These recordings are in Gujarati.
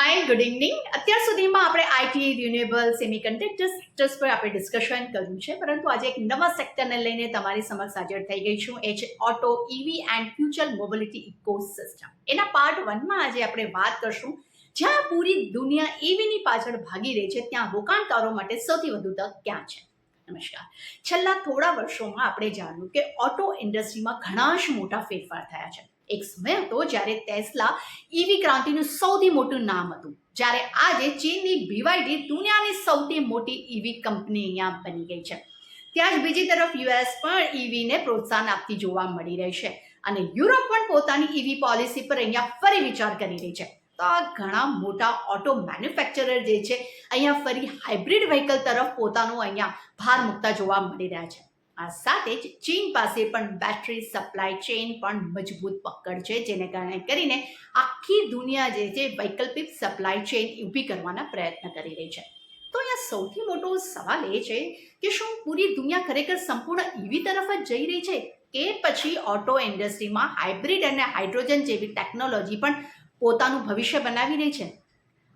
હાય, ગુડ ઇવનિંગ. અત્યાર સુધીમાં આપણે આઈટી, રિન્યુએબલ, સેમિકન્ડક્ટર્સ પર આપણે ડિસ્કશન કર્યું છે, પરંતુ આજે એક નવા સેક્ટરને લઈને તમારી સમક્ષ હાજર થઈ ગઈ છું. એ છે auto, EV and future mobility ecosystem. એના પાર્ટ 1માં આજે આપણે વાત કરશું. જ્યાં પૂરી દુનિયા ઈવીની પાછળ ભાગી રહી છે, ત્યાં રોકાણકારો માટે સૌથી વધુ તક ક્યાં છે? નમસ્કાર. છેલ્લા થોડા વર્ષોમાં આપણે જાણ્યું કે ઓટો ઇન્ડસ્ટ્રીમાં ઘણા જ મોટા ફેરફાર થયા છે. એક સમય હતો જ્યારે ટેસ્લા ઈવી ક્રાંતિનું સૌથી મોટું નામ હતું, જ્યારે આજે ચીનની BYD દુનિયાની સૌથી મોટી ઈવી કંપની અહીંયા બની ગઈ છે. ત્યાં જ બીજી તરફ US પણ ઈવીને પ્રોત્સાહન આપતી જોવા મળી રહી છે, અને યુરોપ પણ પોતાની ઈવી પોલિસી પર અહીંયા ફરી વિચાર કરી રહી છે. તો આ ઘણા મોટા ઓટો મેન્યુફેક્ચરર જે છે અહીંયા ફરી હાઇબ્રિડ વ્હીકલ તરફ પોતાનું અહીંયા ભાર મૂકતા જોવા મળી રહ્યા છે. આ સાથે જ ચીન પાસે પણ બેટરી સપ્લાય ચેઇન પણ મજબૂત પકડ છે, જેને કારણે કરીને આખી દુનિયા જે છે વૈકલ્પિક સપ્લાય ચેઇન ઊભી કરવાના પ્રયત્ન કરી રહી છે. તો અહીંયા સૌથી મોટો સવાલ એ છે કે શું પૂરી દુનિયા ખરેખર સંપૂર્ણ ઈવી તરફ જ જઈ રહી છે, કે પછી ઓટો ઇન્ડસ્ટ્રીમાં હાઇબ્રિડ અને હાઇડ્રોજન જેવી ટેકનોલોજી પણ પોતાનું ભવિષ્ય બનાવી રહી છે?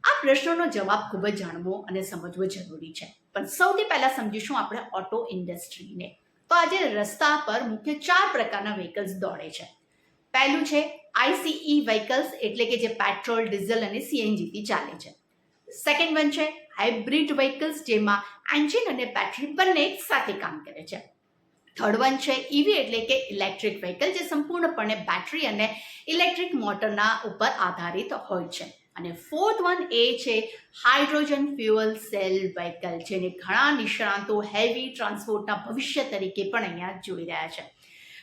આ પ્રશ્નનો જવાબ ખૂબ જ જાણવો અને સમજવો જરૂરી છે. પણ સૌથી પહેલા સમજીશું આપણે ઓટો ઇન્ડસ્ટ્રીને. તો આજે રસ્તા પર મુખ્ય 4 પ્રકારના વ્હીકલ્સ દોડે છે. પહેલું છે ICE વ્હીકલ્સ, એટલે કે જે પેટ્રોલ, ડીઝલ અને CNG થી ચાલે છે. સેકન્ડ વન છે હાઇબ્રિડ વ્હીકલ્સ, જેમાં એન્જિન અને બેટરી બંને એક સાથે કામ કરે છે. થર્ડ વન છે ઈવી, એટલે કે ઇલેક્ટ્રિક વ્હીકલ, જે સંપૂર્ણપણે બેટરી અને ઇલેક્ટ્રિક મોટરના ઉપર આધારિત હોય છે. અને ફોર્થ વન એ છે હાઇડ્રોજન ફ્યુઅલ સેલ વ્હીકલ, જેને ઘણા નિષ્ણાતો હેવી ટ્રાન્સપોર્ટના ભવિષ્ય તરીકે પણ અહીંયા જોઈ રહ્યા છે.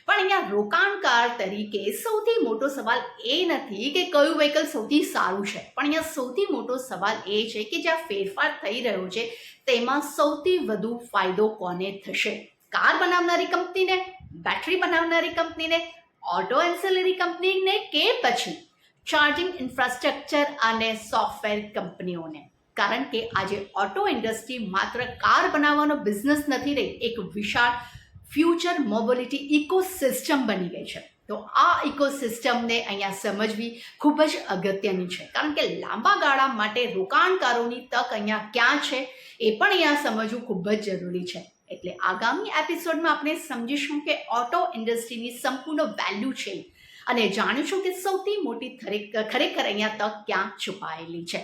પણ અહીંયા રોકાણકાર તરીકે સૌથી મોટો સવાલ એ નથી કે કયું વ્હીકલ સૌથી સારું છે, પણ અહીંયા સૌથી મોટો સવાલ એ છે કે જ્યાં ફેરફાર થઈ રહ્યો છે તેમાં સૌથી વધુ ફાયદો કોને થશે? કાર બનાવનારી કંપનીને, બેટરી બનાવનારી કંપનીને, ઓટો એન્સેલરી કંપનીને, કે પછી ચાર્જિંગ ઇન્ફ્રાસ્ટ્રક્ચર અને સોફ્ટવેર કંપનીઓને? કારણ કે આજે ઓટો ઇન્ડસ્ટ્રી માત્ર કાર બનાવવાનો બિઝનેસ નથી રહી, એક વિશાળ ફ્યુચર મોબિલિટી ઇકોસિસ્ટમ બની ગઈ છે. તો આ ઇકોસિસ્ટમને અહીંયા સમજવી ખૂબ જ અગત્યની છે, કારણ કે લાંબા ગાળા માટે રોકાણકારોની તક અહીંયા ક્યાં છે એ પણ અહીંયા સમજવું ખૂબ જ જરૂરી છે. એટલે આગામી એપિસોડમાં આપણે સમજીશું કે ઓટો ઇન્ડસ્ટ્રીની સંપૂર્ણ વેલ્યુ છે, અને જાણીશું કે સૌથી મોટી ખરેખર અહીંયા તક ક્યાં છુપાયેલી છે.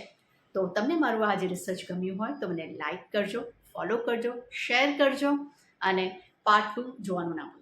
તો તમને મારું આજે રિસર્ચ ગમ્યું હોય તો મને લાઈક કરજો, ફોલો કરજો, શેર કરજો, અને પાર્ટ 2 જોવાનું ના ભૂલતા.